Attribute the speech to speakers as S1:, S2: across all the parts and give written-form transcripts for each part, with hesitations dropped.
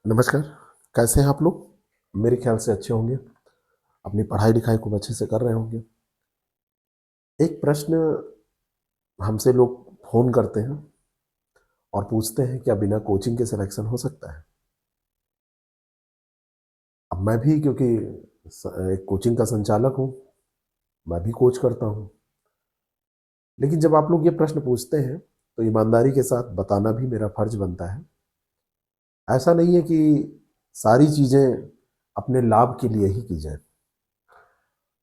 S1: नमस्कार। कैसे हैं आप लोग? मेरे ख्याल से अच्छे होंगे। अपनी पढ़ाई लिखाई खूब अच्छे से कर रहे होंगे। एक प्रश्न हमसे लोग फोन करते हैं और पूछते हैं क्या बिना कोचिंग के सिलेक्शन हो सकता है। अब मैं भी क्योंकि एक कोचिंग का संचालक हूं, मैं भी कोच करता हूं। लेकिन जब आप लोग ये प्रश्न पूछते हैं तो ईमानदारी के साथ बताना भी मेरा फर्ज बनता है। ऐसा नहीं है कि सारी चीजें अपने लाभ के लिए ही की जाए,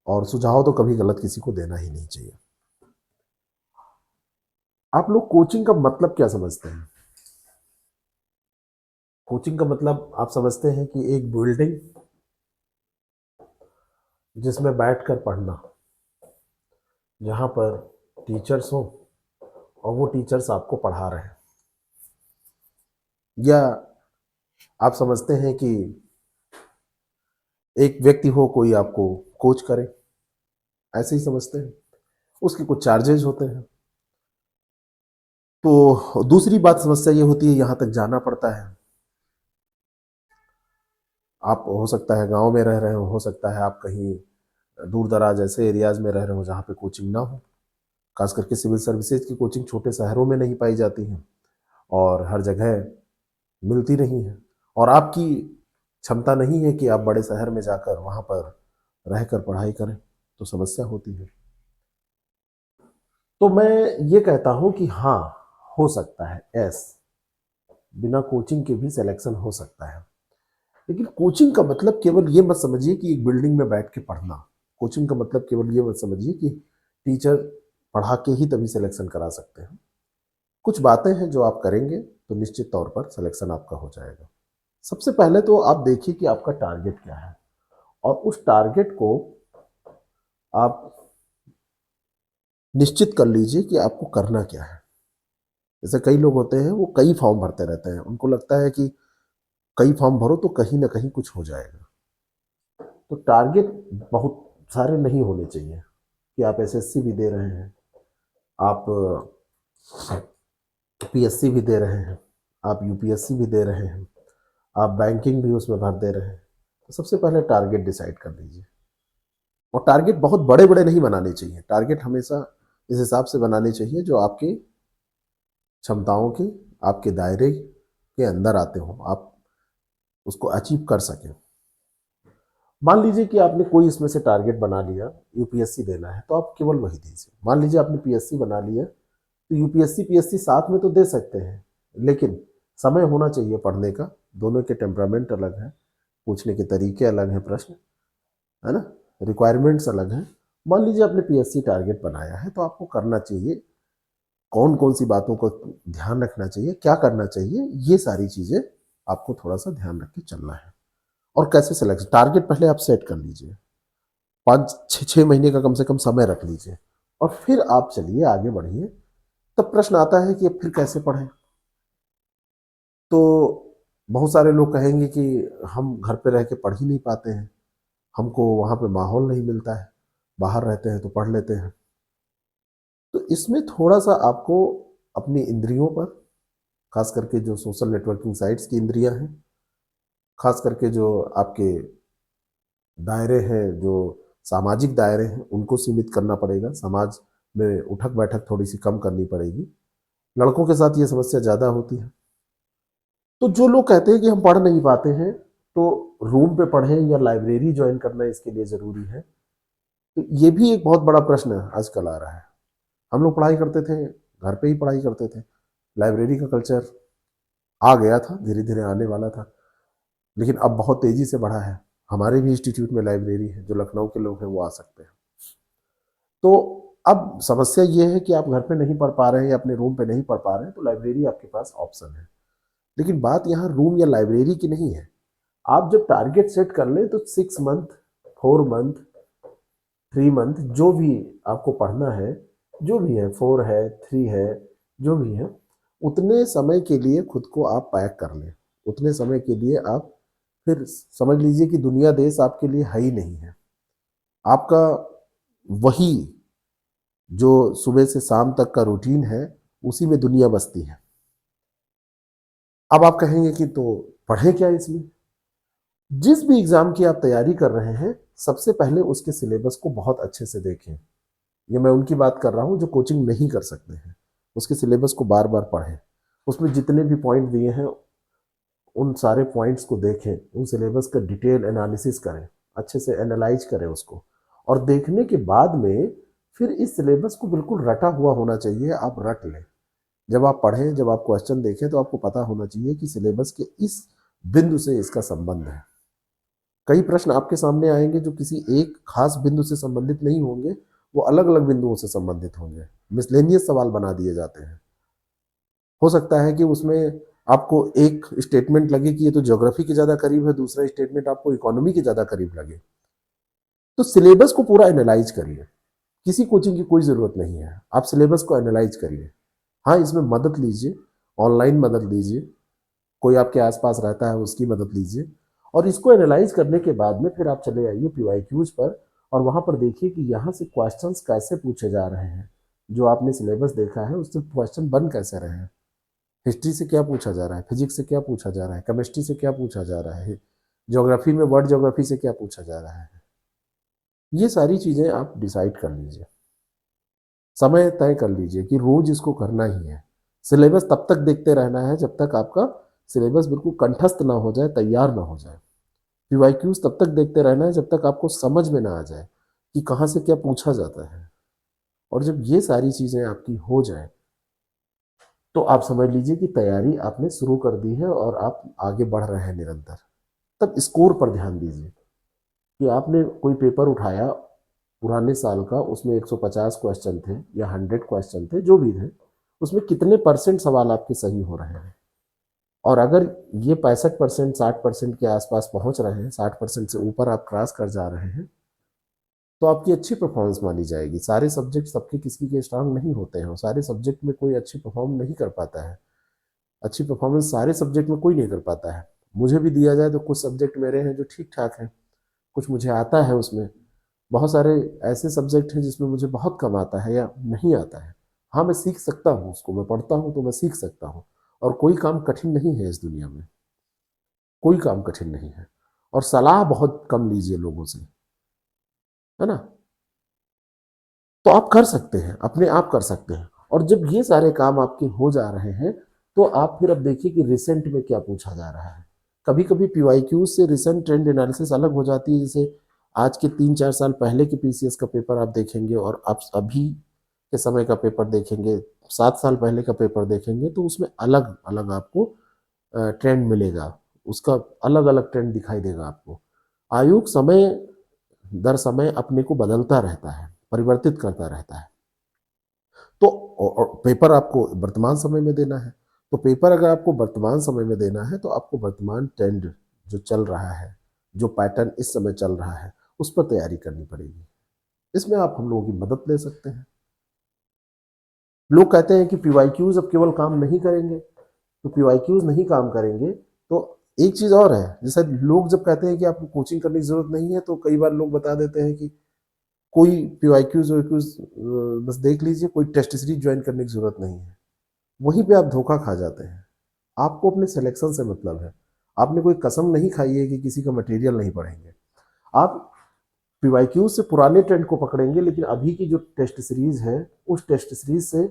S1: और सुझाव तो कभी गलत किसी को देना ही नहीं चाहिए। आप लोग कोचिंग का मतलब क्या समझते हैं? कोचिंग का मतलब आप समझते हैं कि एक बिल्डिंग जिसमें बैठकर पढ़ना, जहां पर टीचर्स हो और वो टीचर्स आपको पढ़ा रहे हैं, या आप समझते हैं कि एक व्यक्ति हो कोई आपको कोच करे, ऐसे ही समझते हैं। उसके कुछ चार्जेज होते हैं। तो दूसरी बात समस्या ये होती है, यहां तक जाना पड़ता है। आप हो सकता है गांव में रह रहे हो सकता है आप कहीं दूर दराज ऐसे एरियाज में रह रहे हो जहाँ पे कोचिंग ना हो। खास करके सिविल सर्विसेज की कोचिंग छोटे शहरों में नहीं पाई जाती है और हर जगह मिलती नहीं है। और आपकी क्षमता नहीं है कि आप बड़े शहर में जाकर वहाँ पर रहकर पढ़ाई करें, तो समस्या होती है। तो मैं ये कहता हूँ कि हाँ, हो सकता है एस बिना कोचिंग के भी सिलेक्शन हो सकता है। लेकिन कोचिंग का मतलब केवल ये मत समझिए कि एक बिल्डिंग में बैठ के पढ़ना। कोचिंग का मतलब केवल ये मत समझिए कि टीचर पढ़ा के ही तभी सिलेक्शन करा सकते हैं। कुछ बातें हैं जो आप करेंगे तो निश्चित तौर पर सिलेक्शन आपका हो जाएगा। सबसे पहले तो आप देखिए कि आपका टारगेट क्या है, और उस टारगेट को आप निश्चित कर लीजिए कि आपको करना क्या है। जैसे कई लोग होते हैं वो कई फॉर्म भरते रहते हैं, उनको लगता है कि कई फॉर्म भरो तो कहीं ना कहीं कुछ हो जाएगा। तो टारगेट बहुत सारे नहीं होने चाहिए कि आप एसएससी भी दे रहे हैं, आप पीएससी भी दे रहे हैं, आप यूपीएससी भी दे रहे हैं, आप बैंकिंग भी उसमें भर दे रहे हैं। तो सबसे पहले टारगेट डिसाइड कर लीजिए। और टारगेट बहुत बड़े बड़े नहीं बनाने चाहिए। टारगेट हमेशा इस हिसाब से बनाने चाहिए जो आपके क्षमताओं के, आपके दायरे के अंदर आते हो, आप उसको अचीव कर सकें। मान लीजिए कि आपने कोई इसमें से टारगेट बना लिया, यूपीएससी देना है तो आप केवल वही दीजिए। मान लीजिए आपने पीएससी बना लिया, तो यूपीएससी पीएससी साथ में तो दे सकते हैं, लेकिन समय होना चाहिए पढ़ने का। दोनों के टेम्परामेंट अलग है, पूछने के तरीके अलग हैं, प्रश्न है ना, रिक्वायरमेंट्स अलग हैं। मान लीजिए आपने पीएससी टारगेट बनाया है, तो आपको करना चाहिए कौन कौन सी बातों को ध्यान रखना चाहिए, क्या करना चाहिए, ये सारी चीजें आपको थोड़ा सा ध्यान रख के चलना है। और कैसे सिलेक्ट, टारगेट पहले आप सेट कर लीजिए, 5 6 महीने का कम से कम समय रख लीजिए, और फिर आप चलिए आगे बढ़िए। तब प्रश्न आता है कि अब फिर कैसे पढ़ें। तो बहुत सारे लोग कहेंगे कि हम घर पे रह के पढ़ ही नहीं पाते हैं, हमको वहाँ पे माहौल नहीं मिलता है, बाहर रहते हैं तो पढ़ लेते हैं। तो इसमें थोड़ा सा आपको अपनी इंद्रियों पर, खास करके जो सोशल नेटवर्किंग साइट्स की इंद्रियां हैं, खास करके जो आपके दायरे हैं, जो सामाजिक दायरे हैं, उनको सीमित करना पड़ेगा। समाज में उठक बैठक थोड़ी सी कम करनी पड़ेगी। लड़कों के साथ ये समस्या ज़्यादा होती है। तो जो लोग कहते हैं कि हम पढ़ नहीं पाते हैं, तो रूम पे पढ़ें या लाइब्रेरी ज्वाइन करना इसके लिए ज़रूरी है। तो ये भी एक बहुत बड़ा प्रश्न आजकल आ रहा है। हम लोग पढ़ाई करते थे, घर पे ही पढ़ाई करते थे। लाइब्रेरी का कल्चर आ गया था, धीरे धीरे आने वाला था, लेकिन अब बहुत तेज़ी से बढ़ा है। हमारे भी इंस्टीट्यूट में लाइब्रेरी है, जो लखनऊ के लोग हैं वो आ सकते हैं। तो अब समस्या ये है कि आप घर पे नहीं पढ़ पा रहे हैं या अपने रूम पे नहीं पढ़ पा रहे हैं, तो लाइब्रेरी आपके पास ऑप्शन है। लेकिन बात यहाँ रूम या लाइब्रेरी की नहीं है। आप जब टारगेट सेट कर लें तो 6 मंथ, 4 मंथ, 3 मंथ, जो भी आपको पढ़ना है, जो भी है, 4 है, 3 है, जो भी है, उतने समय के लिए खुद को आप पैक कर लें। उतने समय के लिए आप फिर समझ लीजिए कि दुनिया देश आपके लिए है ही नहीं है। आपका वही जो सुबह से शाम तक का रूटीन है, उसी में दुनिया बसती है। अब आप कहेंगे कि तो पढ़ें क्या इसमें? जिस भी एग्जाम की आप तैयारी कर रहे हैं, सबसे पहले उसके सिलेबस को बहुत अच्छे से देखें। ये मैं उनकी बात कर रहा हूं जो कोचिंग नहीं कर सकते हैं। उसके सिलेबस को बार बार पढ़ें, उसमें जितने भी पॉइंट दिए हैं उन सारे पॉइंट्स को देखें, उन सिलेबस का डिटेल एनालिसिस करें, अच्छे से एनालाइज करें उसको, और देखने के बाद में फिर इस सिलेबस को बिल्कुल रटा हुआ होना चाहिए, आप रट लें। जब आप पढ़ें, जब आप क्वेश्चन देखें, तो आपको पता होना चाहिए कि सिलेबस के इस बिंदु से इसका संबंध है। कई प्रश्न आपके सामने आएंगे जो किसी एक खास बिंदु से संबंधित नहीं होंगे, वो अलग अलग बिंदुओं से संबंधित होंगे, मिसलेनियस सवाल बना दिए जाते हैं। हो सकता है कि उसमें आपको एक स्टेटमेंट लगे कि ये तो ज्योग्राफी के ज़्यादा करीब है, दूसरा स्टेटमेंट आपको इकोनॉमी के ज़्यादा करीब लगे। तो सिलेबस को पूरा एनालाइज करिए, किसी कोचिंग की कोई ज़रूरत नहीं है, आप सिलेबस को एनालाइज करिए। हाँ, इसमें मदद लीजिए, ऑनलाइन मदद लीजिए, कोई आपके आसपास रहता है उसकी मदद लीजिए, और इसको एनालाइज करने के बाद में फिर आप चले आइए पीवाईक्यूज पर, और वहाँ पर देखिए कि यहाँ से क्वेश्चंस कैसे पूछे जा रहे हैं। जो आपने सिलेबस देखा है उससे क्वेश्चन बन कैसे रहे हैं। हिस्ट्री से क्या पूछा जा रहा है, फिजिक्स से क्या पूछा जा रहा है, केमिस्ट्री से क्या पूछा जा रहा है, ज्योग्राफी में वर्ल्ड ज्योग्राफी से क्या पूछा जा रहा है। ये सारी चीज़ें आप डिसाइड कर लीजिए, समय तय कर लीजिए कि रोज इसको करना ही है। सिलेबस तब तक देखते रहना है जब तक आपका सिलेबस बिल्कुल कंठस्थ ना हो जाए, तैयार ना हो जाए। पीवाईक्यूज तब तक देखते रहना है जब तक आपको समझ में ना आ जाए कि कहाँ से क्या पूछा जाता है। और जब ये सारी चीज़ें आपकी हो जाए तो आप समझ लीजिए कि तैयारी आपने शुरू कर दी है और आप आगे बढ़ रहे हैं निरंतर। तब स्कोर पर ध्यान दीजिए कि आपने कोई पेपर उठाया पुराने साल का, उसमें 150 क्वेश्चन थे या 100 क्वेश्चन थे, जो भी थे, उसमें कितने परसेंट सवाल आपके सही हो रहे हैं। और अगर ये 65%, 60% के आसपास पहुंच रहे हैं, 60% से ऊपर आप क्रॉस कर जा रहे हैं, तो आपकी अच्छी परफॉर्मेंस मानी जाएगी। सारे सब्जेक्ट सबके किसी के स्ट्रांग नहीं होते हैं, और सारे सब्जेक्ट में कोई अच्छी परफॉर्म नहीं कर पाता है। अच्छी परफॉर्मेंस सारे सब्जेक्ट में कोई नहीं कर पाता है। मुझे भी दिया जाए तो कुछ सब्जेक्ट मेरे हैं जो ठीक ठाक हैं, कुछ मुझे आता है उसमें, बहुत सारे ऐसे सब्जेक्ट हैं जिसमें मुझे बहुत कम आता है या नहीं आता है। हाँ, मैं सीख सकता हूँ उसको, मैं पढ़ता हूँ तो मैं सीख सकता हूँ। और कोई काम कठिन नहीं है इस दुनिया में, कोई काम कठिन नहीं है। और सलाह बहुत कम लीजिए लोगों से, है ना। तो आप कर सकते हैं, अपने आप कर सकते हैं। और जब ये सारे काम आपके हो जा रहे हैं तो आप फिर अब देखिए कि रिसेंट में क्या पूछा जा रहा है। कभी कभी पीवाईक्यूज से रिसेंट ट्रेंड एनालिसिस अलग हो जाती है। जैसे आज के 3-4 साल पहले के पीसीएस का पेपर आप देखेंगे और आप अभी के समय का पेपर देखेंगे, 7 साल पहले का पेपर देखेंगे, तो उसमें अलग अलग आपको ट्रेंड मिलेगा, उसका अलग अलग ट्रेंड दिखाई देगा आपको। आयोग समय दर समय अपने को बदलता रहता है, परिवर्तित करता रहता है। तो और पेपर आपको वर्तमान समय में देना है, तो पेपर अगर आपको वर्तमान समय में देना है तो आपको वर्तमान ट्रेंड जो चल रहा है, जो पैटर्न इस समय चल रहा है, उस पर तैयारी करनी पड़ेगी। इसमें आप हम लोगों की मदद ले सकते हैं। लोग कहते हैं कि पीवाईक्यूज अब केवल काम नहीं करेंगे, तो पीवाईक्यूज नहीं काम करेंगे तो एक चीज़ और है। जैसे लोग जब कहते हैं कि आपको कोचिंग करने की जरूरत नहीं है, तो कई बार लोग बता देते हैं कि कोई पीवाईक्यूज वाईक्यूज बस देख लीजिए, कोई टेस्ट सीरीज ज्वाइन करने की जरूरत नहीं है। वहीं पे आप धोखा खा जाते हैं। आपको अपने सिलेक्शन से मतलब है। आपने कोई कसम नहीं खाई है कि किसी का मटेरियल नहीं पढ़ेंगे। आप पीवाईक्यू से पुराने ट्रेंड को पकड़ेंगे, लेकिन अभी की जो टेस्ट सीरीज है उस टेस्ट सीरीज से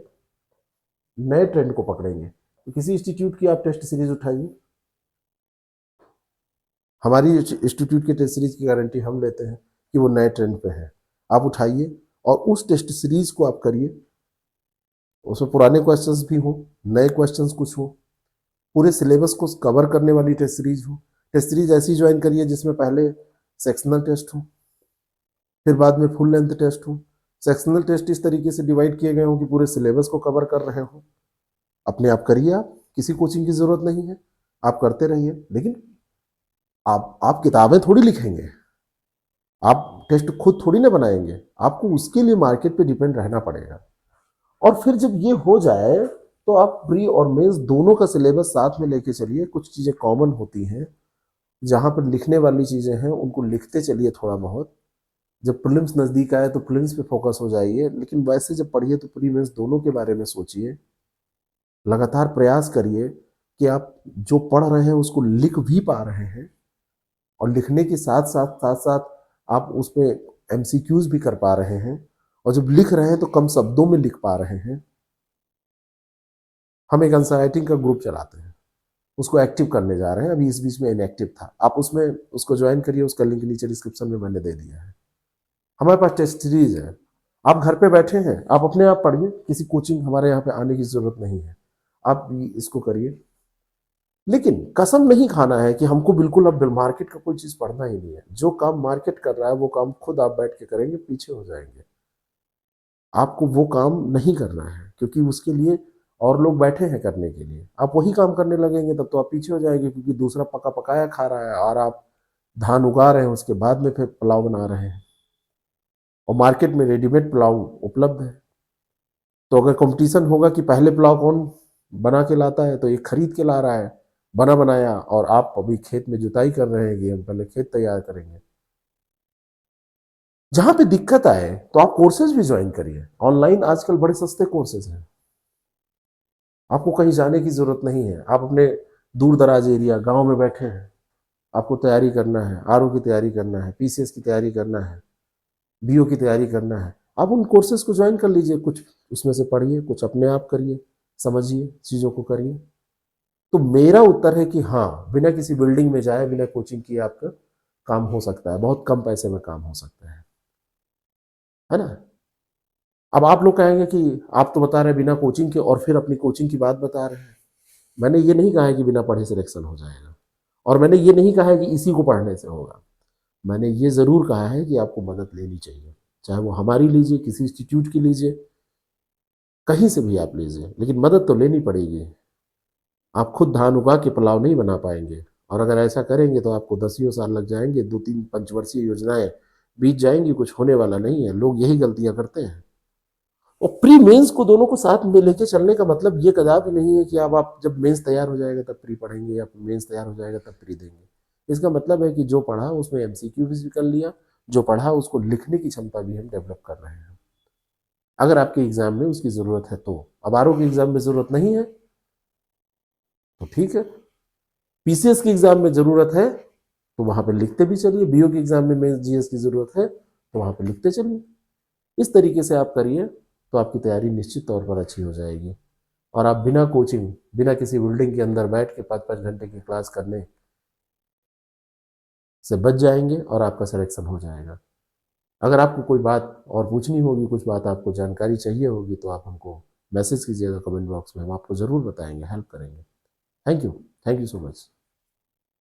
S1: नए ट्रेंड को पकड़ेंगे। तो किसी इंस्टीट्यूट की आप टेस्ट सीरीज उठाइए, हमारी इंस्टीट्यूट की टेस्ट सीरीज की गारंटी हम लेते हैं कि वो नए ट्रेंड पे है। आप उठाइए और उस टेस्ट सीरीज को आप करिए, उसमें पुराने क्वेश्चंस भी हो, नए क्वेश्चंस कुछ हो, पूरे सिलेबस को कवर करने वाली टेस्ट सीरीज हो। टेस्ट सीरीज ऐसी ज्वाइन करिए जिसमें पहले सेक्शनल टेस्ट हो, फिर बाद में फुल लेंथ टेस्ट हो। सेक्शनल टेस्ट इस तरीके से डिवाइड किए गए हो कि पूरे सिलेबस को कवर कर रहे हो। अपने आप करिए, आप किसी कोचिंग की जरूरत नहीं है, आप करते रहिए। लेकिन आप किताबें थोड़ी लिखेंगे, आप टेस्ट खुद थोड़ी ना बनाएंगे, आपको उसके लिए मार्केट पे डिपेंड रहना पड़ेगा। और फिर जब ये हो जाए तो आप प्री और मेंस दोनों का सिलेबस साथ में लेके चलिए। कुछ चीज़ें कॉमन होती हैं, जहाँ पर लिखने वाली चीज़ें हैं उनको लिखते चलिए थोड़ा बहुत। जब प्रीलिम्स नज़दीक आए तो प्रीलिम्स पे फोकस हो जाइए, लेकिन वैसे जब पढ़िए तो प्री मेंस दोनों के बारे में सोचिए। लगातार प्रयास करिए कि आप जो पढ़ रहे हैं उसको लिख भी पा रहे हैं, और लिखने के साथ साथ आप उसमें एमसीक्यूज भी कर पा रहे हैं, और जब लिख रहे हैं तो कम शब्दों में लिख पा रहे हैं। हम एक अंसराइटिंग का ग्रुप चलाते हैं, उसको एक्टिव करने जा रहे हैं। अभी इस बीच में इनएक्टिव था, आप उसमें उसको ज्वाइन करिए, उसका लिंक नीचे डिस्क्रिप्शन में मैंने दे दिया है। हमारे पास टेस्ट सीरीज है, आप घर पे बैठे हैं, आप अपने आप पढ़िए, किसी कोचिंग हमारे यहाँ पे आने की जरूरत नहीं है, आप इसको करिए। लेकिन कसम नहीं खाना है कि हमको बिल्कुल अब मार्केट का कोई चीज पढ़ना ही नहीं है। जो काम मार्केट कर रहा है वो काम खुद आप बैठ के करेंगे, पीछे हो जाएंगे। आपको वो काम नहीं करना है, क्योंकि उसके लिए और लोग बैठे हैं करने के लिए। आप वही काम करने लगेंगे तब तो आप पीछे हो जाएंगे, क्योंकि दूसरा पका पकाया खा रहा है और आप धान उगा रहे हैं, उसके बाद में फिर पुलाव बना रहे हैं, और मार्केट में रेडीमेड पुलाव उपलब्ध है। तो अगर कंपटीशन होगा कि पहले पुलाव कौन बना के लाता है, तो एक खरीद के ला रहा है बना बनाया, और आप अभी खेत में जुताई कर रहे हैं कि हम पहले खेत तैयार करेंगे। जहां पे दिक्कत आए तो आप कोर्सेज भी ज्वाइन करिए। ऑनलाइन आजकल बड़े सस्ते कोर्सेज हैं, आपको कहीं जाने की जरूरत नहीं है। आप अपने दूर दराज एरिया गांव में बैठे हैं, आपको तैयारी करना है, आरओ की तैयारी करना है, पीसीएस की तैयारी करना है, बीओ की तैयारी करना है, आप उन कोर्सेज को ज्वाइन कर लीजिए। कुछ उसमें से पढ़िए, कुछ अपने आप करिए, समझिए, चीज़ों को करिए। तो मेरा उत्तर है कि हाँ, बिना किसी बिल्डिंग में जाए, बिना कोचिंग किए आपका काम हो सकता है, बहुत कम पैसे में काम हो सकता है ना। अब आप लोग कहेंगे कि आप तो बता रहे हैं बिना कोचिंग के, और फिर अपनी कोचिंग की बात बता रहे हैं। मैंने ये नहीं कहा है कि बिना पढ़े सिलेक्शन हो जाएगा, और मैंने ये नहीं कहा है कि इसी को पढ़ने से होगा। मैंने ये ज़रूर कहा है कि आपको मदद लेनी चाहिए, चाहे वो हमारी लीजिए, किसी इंस्टीट्यूट की लीजिए, कहीं से भी आप लीजिए, लेकिन मदद तो लेनी पड़ेगी। आप खुद धान उगा के पुलाव नहीं बना पाएंगे, और अगर ऐसा करेंगे तो आपको दसियों साल लग जाएंगे, 2-3 पंचवर्षीय योजनाएं बीत जाएंगी, कुछ होने वाला नहीं है। लोग यही गलतियां करते हैं। और प्री मेंस को दोनों को साथ में लेके चलने का मतलब ये कदापि नहीं है कि अब आप जब मेंस तैयार हो जाएगा तब प्री पढ़ेंगे, या मेंस तैयार हो जाएगा तब प्री देंगे। इसका मतलब है कि जो पढ़ा उसमें एमसीक्यू भी कर लिया, जो पढ़ा उसको लिखने की क्षमता भी हम डेवलप कर रहे हैं। अगर आपके एग्जाम में उसकी जरूरत है तो। अब आरओ के एग्जाम में जरूरत नहीं है तो ठीक है, पीसीएस के एग्जाम में जरूरत है तो वहां पे लिखते भी चलिए, बीओ के एग्जाम में जीएस की जरूरत है तो वहां पे लिखते चलिए। इस तरीके से आप करिए तो आपकी तैयारी निश्चित तौर पर अच्छी हो जाएगी, और आप बिना कोचिंग, बिना किसी बिल्डिंग के अंदर बैठ के 5-5 घंटे की क्लास करने से बच जाएंगे, और आपका सिलेक्शन हो जाएगा। अगर आपको कोई बात और पूछनी होगी, कुछ बात आपको जानकारी चाहिए होगी, तो आप हमको मैसेज कीजिएगा कमेंट बॉक्स में, हम आपको ज़रूर बताएंगे, हेल्प करेंगे। Thank you so much.